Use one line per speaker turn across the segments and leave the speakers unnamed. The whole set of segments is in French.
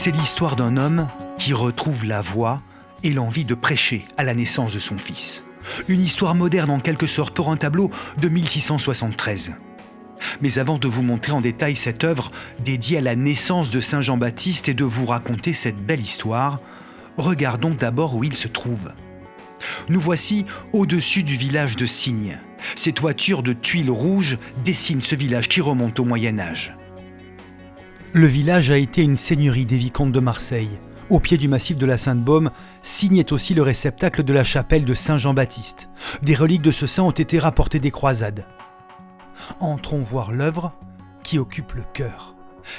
C'est l'histoire d'un homme qui retrouve la voix et l'envie de prêcher à la naissance de son fils. Une histoire moderne en quelque sorte pour un tableau de 1673. Mais avant de vous montrer en détail cette œuvre dédiée à la naissance de Saint Jean-Baptiste et de vous raconter cette belle histoire, regardons d'abord où il se trouve. Nous voici au-dessus du village de Signes. Ces toitures de tuiles rouges dessinent ce village qui remonte au Moyen-Âge. Le village a été une seigneurie des vicomtes de Marseille. Au pied du massif de la Sainte-Baume, Signes est aussi le réceptacle de la chapelle de Saint Jean-Baptiste. Des reliques de ce saint ont été rapportées des croisades. Entrons voir l'œuvre qui occupe le cœur.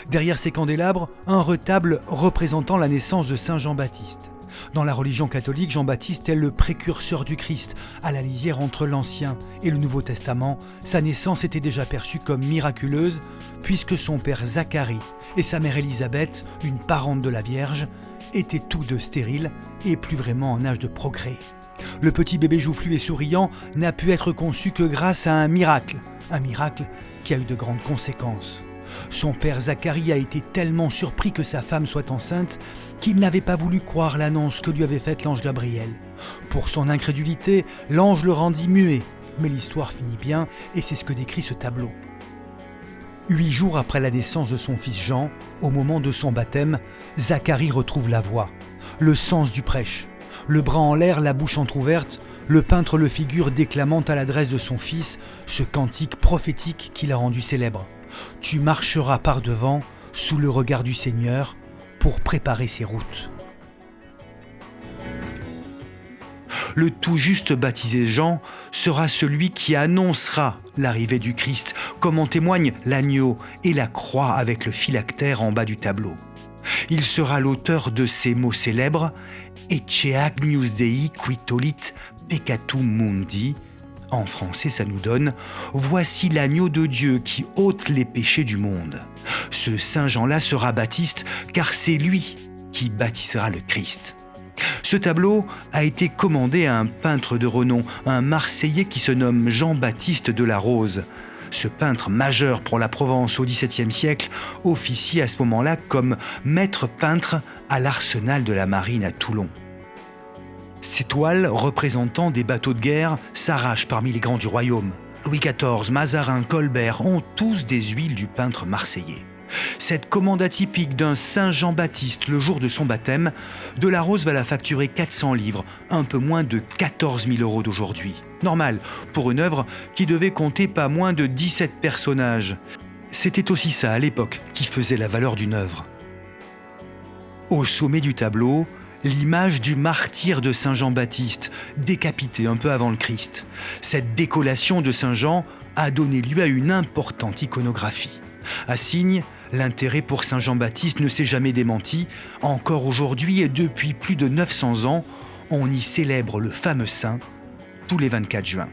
Derrière ces candélabres, un retable représentant la naissance de Saint Jean-Baptiste. Dans la religion catholique, Jean-Baptiste est le précurseur du Christ. À la lisière entre l'Ancien et le Nouveau Testament, sa naissance était déjà perçue comme miraculeuse, puisque son père Zacharie et sa mère Élisabeth, une parente de la Vierge, étaient tous deux stériles et plus vraiment en âge de procréer. Le petit bébé joufflu et souriant n'a pu être conçu que grâce à un miracle qui a eu de grandes conséquences. Son père Zacharie a été tellement surpris que sa femme soit enceinte qu'il n'avait pas voulu croire l'annonce que lui avait faite l'ange Gabriel. Pour son incrédulité, l'ange le rendit muet, mais l'histoire finit bien et c'est ce que décrit ce tableau. 8 jours après la naissance de son fils Jean, au moment de son baptême, Zacharie retrouve la voix, le sens du prêche. Le bras en l'air, la bouche entr'ouverte, le peintre le figure déclamant à l'adresse de son fils ce cantique prophétique qui l'a rendu célèbre. « Tu marcheras par devant, sous le regard du Seigneur, pour préparer ses routes. » Le tout juste baptisé Jean sera celui qui annoncera l'arrivée du Christ, comme en témoignent l'agneau et la croix avec le phylactère en bas du tableau. Il sera l'auteur de ces mots célèbres « Ecce agnus Dei qui tolit peccatum mundi ». En français, ça nous donne « Voici l'agneau de Dieu qui ôte les péchés du monde ». Ce Saint Jean-là sera baptiste car c'est lui qui baptisera le Christ. Ce tableau a été commandé à un peintre de renom, un Marseillais qui se nomme Jean-Baptiste de la Rose. Ce peintre majeur pour la Provence au XVIIe siècle officie à ce moment-là comme maître peintre à l'arsenal de la marine à Toulon. Ces toiles représentant des bateaux de guerre s'arrachent parmi les grands du royaume. Louis XIV, Mazarin, Colbert ont tous des huiles du peintre marseillais. Cette commande atypique d'un Saint Jean-Baptiste le jour de son baptême, de la Rose va la facturer 400 livres, un peu moins de 14 000 € d'aujourd'hui. Normal pour une œuvre qui devait compter pas moins de 17 personnages. C'était aussi ça à l'époque qui faisait la valeur d'une œuvre. Au sommet du tableau, l'image du martyr de Saint Jean-Baptiste, décapité un peu avant le Christ. Cette décollation de Saint Jean a donné lieu à une importante iconographie. À Signes, l'intérêt pour Saint Jean-Baptiste ne s'est jamais démenti. Encore aujourd'hui et depuis plus de 900 ans, on y célèbre le fameux saint tous les 24 juin.